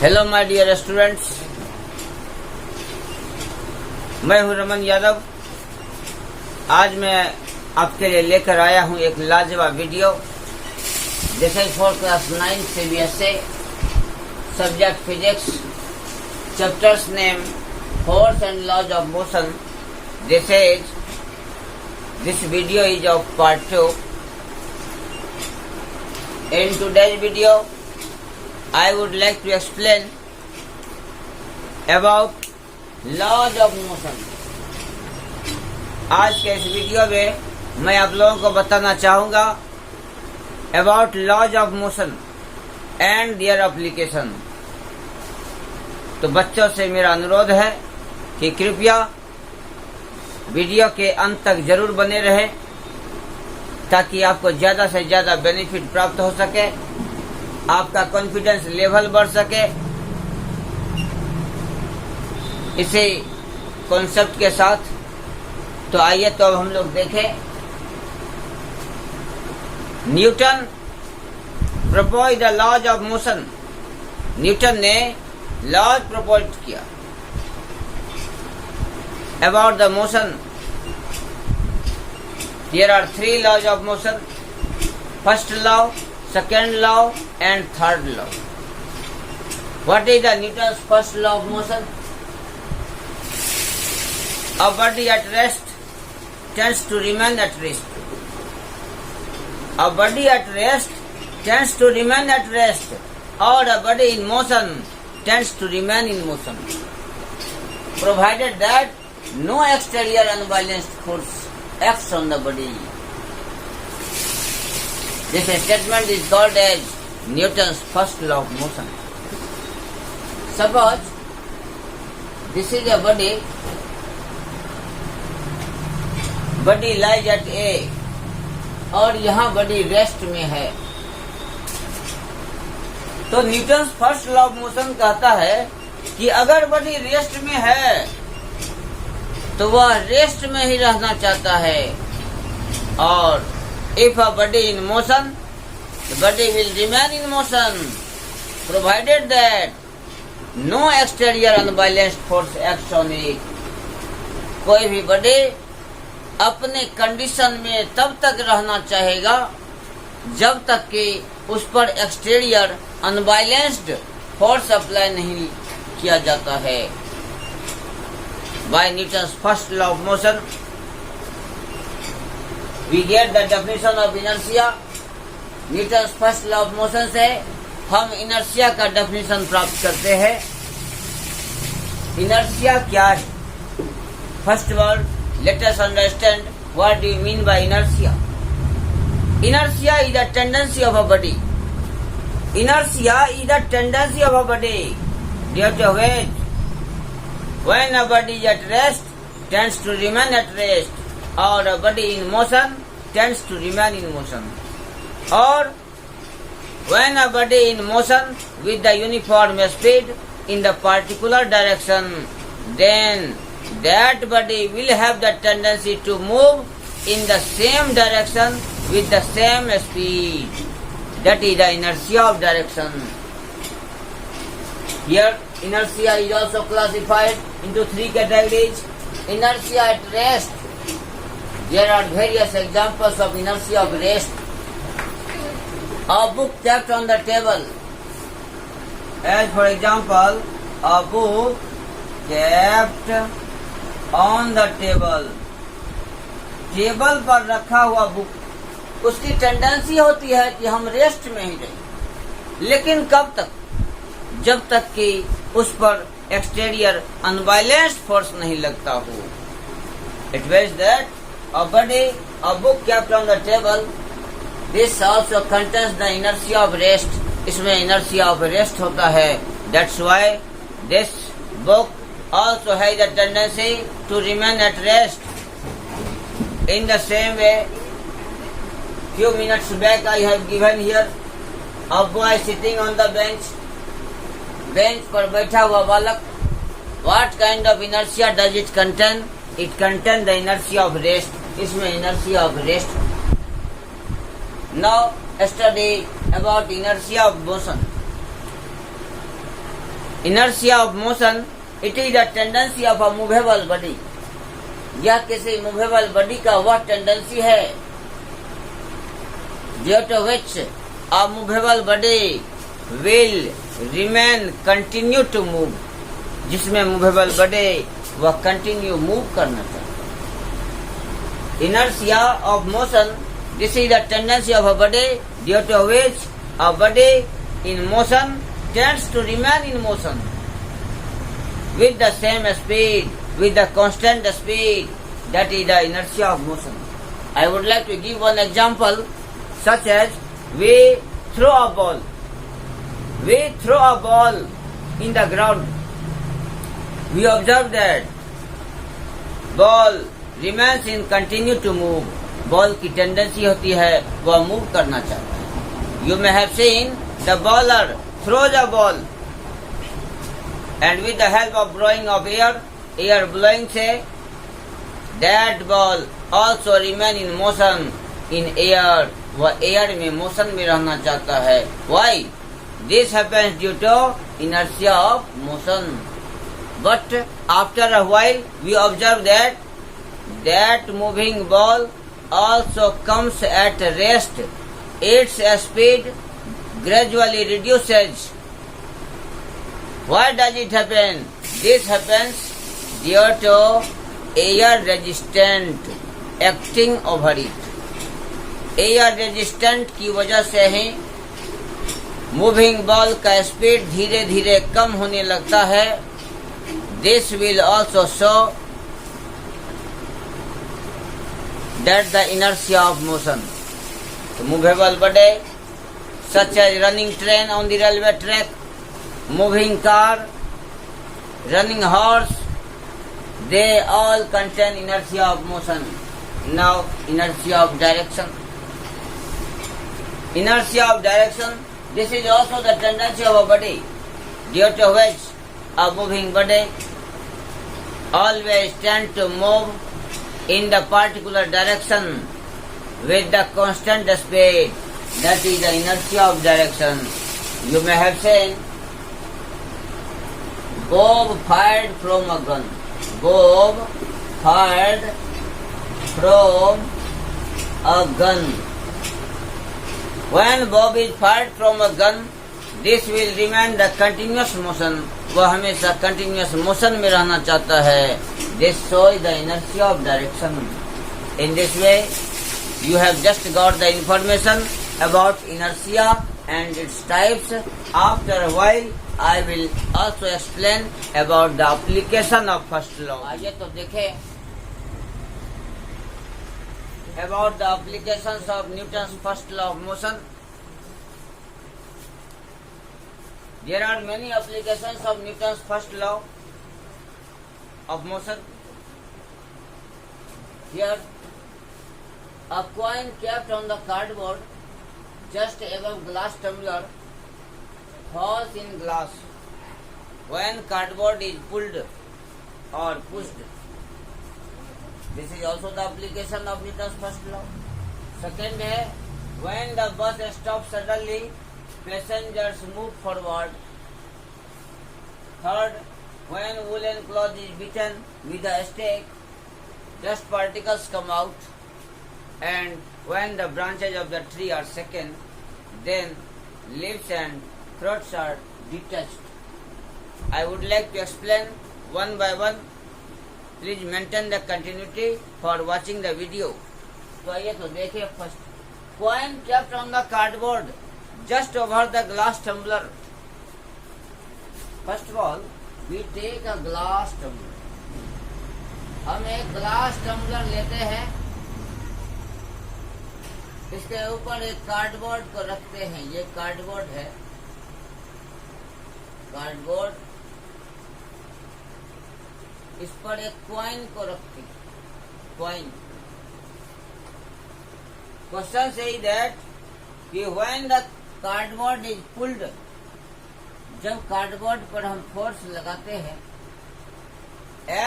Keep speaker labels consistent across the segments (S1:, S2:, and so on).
S1: Hello my dear students, मैं हूं रमन यादव। आज मैं आपके लिए लेकर आया हूं एक लाजवाब video. This is for class 9 CBSE, subject physics, chapters name force and laws of motion. This video is of part 2. In today's video, I would like to explain about laws of motion. आज के इस video में मैं आप लोगों को बताना चाहूँगा about laws of motion and their application. तो बच्चों से मेरा अनुरोध है कि कृपया वीडियो के अंत तक जरूर बने रहें ताकि आपको ज्यादा से ज्यादा बेनिफिट प्राप्त हो सके, आपका कॉन्फिडेंस लेवल बढ़ सके। इसी कॉन्सेप्ट के साथ तो आइए तो अब हम लोग देखें। Newton propose the laws of motion. Newton ने लॉज प्रपोज किया about the motion. Here are 3 laws of motion: first law, second law and third law. What is the Newton's first law of motion? A body at rest tends to remain at rest. A body at rest tends to remain at rest, or a body in motion tends to remain in motion, provided that no exterior unbalanced force acts on the body. This statement is called as Newton's first law of motion. Suppose this is a body lies at A और यहाँ body rest में है। तो Newton's first law of motion कहता है कि अगर body rest में है तो वह रेस्ट में ही रहना चाहता है, और if a body in motion the body will remain in motion provided that no exterior unbalanced force acts on it. कोई भी बॉडी अपने कंडीशन में तब तक रहना चाहेगा जब तक कि उस पर एक्सटीरियर अनबैलेंस्ड फोर्स अप्लाई नहीं किया जाता है। By Newton's first law of motion, we get the definition of inertia. Newton's first law of motion से हम inertia का definition प्राप्त करते हैं। Inertia क्या है? First of all, let us understand what do you mean by inertia. Inertia is the tendency of a body. Inertia is the tendency of a body due to which when a body is at rest tends to remain at rest, or a body in motion tends to remain in motion, or when a body in motion with the uniform speed in the particular direction, then that body will have the tendency to move in the same direction with the same speed. That is the inertia of direction. Here inertia is also classified into 3 categories. Inertia at rest. There are various examples of inertia of rest. A book kept on the table. As for example, a book kept on the table. Table पर रखा हुआ book, उसकी tendency होती है कि हम rest में ही रहें, लेकिन कब तक? जब तक कि उस पर एक्सटीरियर अनबैलेंस्ड फोर्स नहीं लगता हो। It means that a book kept on the table, this also contains the inertia of rest. इसमें inertia of rest होता है। That's why this book also has a tendency to remain at rest. In the same way, few minutes back I have given here a boy sitting on the bench. Bench पर बैठा हुआ बालक, what kind of inertia does it contain? It contains the inertia of rest. इसमें inertia of rest। Now study about inertia of motion. Inertia of motion, it is the tendency of a movable body. यह किसी movable body का वह tendency है due to which a movable body will remain continue to move, जिसमें movable body वह continue move करना चाहता है. Inertia of motion, this is the tendency of a body due to which a body in motion tends to remain in motion with the same speed, with the constant speed. That is the inertia of motion. I would like to give one example, such as we throw a ball. We throw a ball in the ground. We observe that ball remains in continue to move. Ball की tendency होती है वह move करना चाहता है. You may have seen the bowler throws a ball, and with the help of blowing of air blowing से that ball also remain in motion in air. वह air में motion में रहना चाहता है. Why? This happens due to inertia of motion. But after a while we observe that moving ball also comes at rest. Its speed gradually reduces. Why does it happen? This happens due to air resistant acting over it. Air resistant की वजह से ही moving ball का speed धीरे धीरे कम होने लगता है. This will also show that the inertia of motion. So movable body such as running train on the railway track, moving car, running horse, they all contain inertia of motion. Now inertia of direction. Inertia of direction, this is also the tendency of a body due to which a moving body always tend to move in the particular direction with the constant speed. That is the inertia of direction. You may have seen Bob fired from a gun. Bob fired from a gun. When Bob is fired from a gun, this will remain the continuous motion. वह हमेशा continuous motion में रहना चाहता है. This shows the inertia of direction. In this way, you have just got the information about inertia and its types. After a while, I will also explain about the application of first law. आइए तो देखें about the applications of Newton's first law of motion. There are many applications of Newton's first law of motion. Here, a coin kept on the cardboard just above glass tumbler falls in glass when cardboard is pulled or pushed. This is also the application of Newton's first law. Second है, when the bus stops suddenly, passengers move forward. Third, when woolen cloth is beaten with a stake, dust particles come out. And when the branches of the tree are shaken, then leaves and fruits are detached. I would like to explain one by one. Please maintain the continuity for watching the video. तो आइए तो देखिए first. Coin kept on the cardboard just over the glass tumbler. First of all, we take a glass tumbler. हम एक glass tumbler लेते हैं, इसके ऊपर एक कार्डबोर्ड को रखते हैं. ये कार्डबोर्ड है, कार्डबोर्ड. इस पर एक कॉइन को रखते हैं, कॉइन. क्वेश्चन से दैट कि when the cardboard is pulled, जब कार्डबोर्ड पर हम फोर्स लगाते हैं,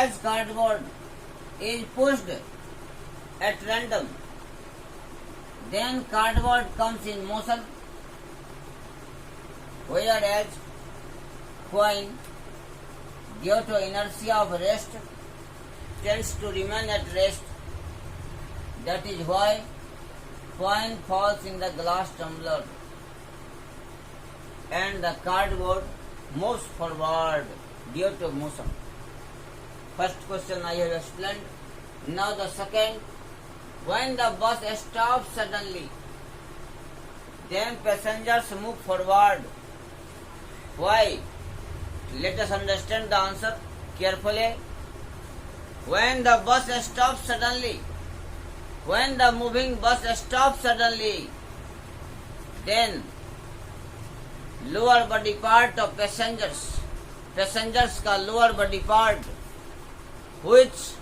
S1: as cardboard is pushed at random, then cardboard comes in motion, whereas coin, due to inertia of rest, tends to remain at rest. That is why coin falls in the glass tumbler and the cardboard moves forward due to motion. First question I have explained. Now the second, when the bus stops suddenly, then passengers move forward. Why? Let us understand the answer carefully. When the bus stops suddenly, when the moving bus stops suddenly, then lower body part of passengers का lower body part, which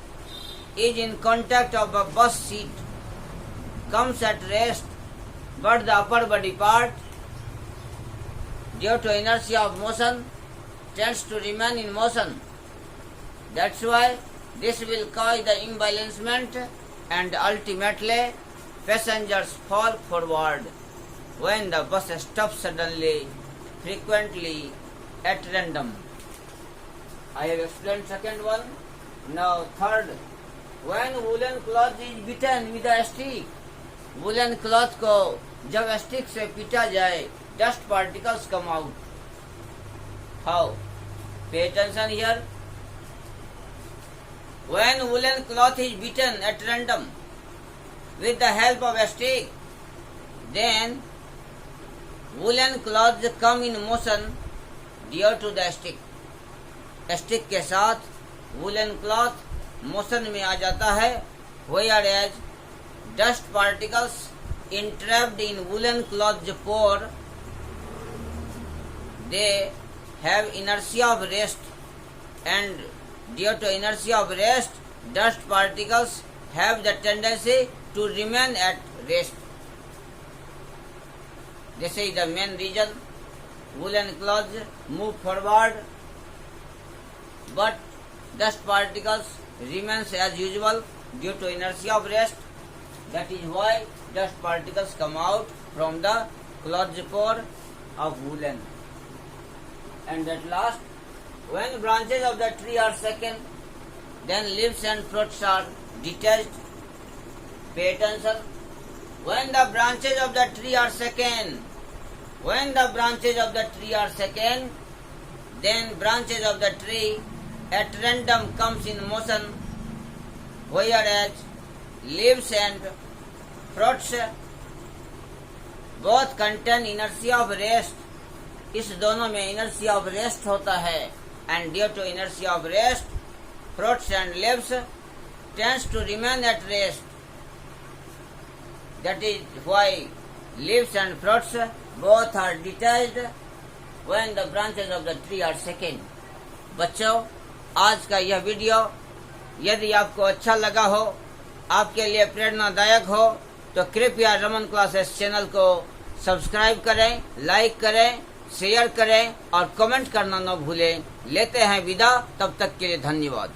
S1: is in contact of a bus seat, comes at rest, but the upper body part, due to inertia of motion, tends to remain in motion. That's why this will cause the imbalancement and ultimately passengers fall forward when the bus stops suddenly, frequently, at random. I have explained second one. Now third, when woolen cloth is beaten with a stick, woolen cloth को जब stick से पीटा जाए, dust particles come out. How? Pay attention here. When woolen cloth is beaten at random with the help of a stick, then woolen cloths come in motion due to the stick. Stick के साथ woolen cloth motion में आ जाता है, whereas dust particles entrapped in woolen cloth pore, they have inertia of rest, and due to inertia of rest, dust particles have the tendency to remain at rest. This is the main reason woolen cloths move forward, but dust particles remains as usual due to inertia of rest. That is why dust particles come out from the cloth pore of woolen. And at last, when branches of the tree are shaken, then leaves and fruits are detached. Pay attention. When the branches of the tree are shaken, when the branches of the tree are shaken, then branches of the tree at random comes in motion, whereas leaves and fruits both contain inertia of rest. इस दोनों में inertia of rest होता है, and due to inertia of rest, fruits and leaves tends to remain at rest. That is why leaves and fruits both are detached when the branches of the tree are shaken. बच्चों, आज का यह video यदि आपको अच्छा लगा हो, आपके लिए प्रेरणादायक हो, तो कृपया रमन क्लासेस चैनल को सब्सक्राइब करें, लाइक करें, शेयर करें और कमेंट करना न भूलें। लेते हैं विदा, तब तक के लिए धन्यवाद।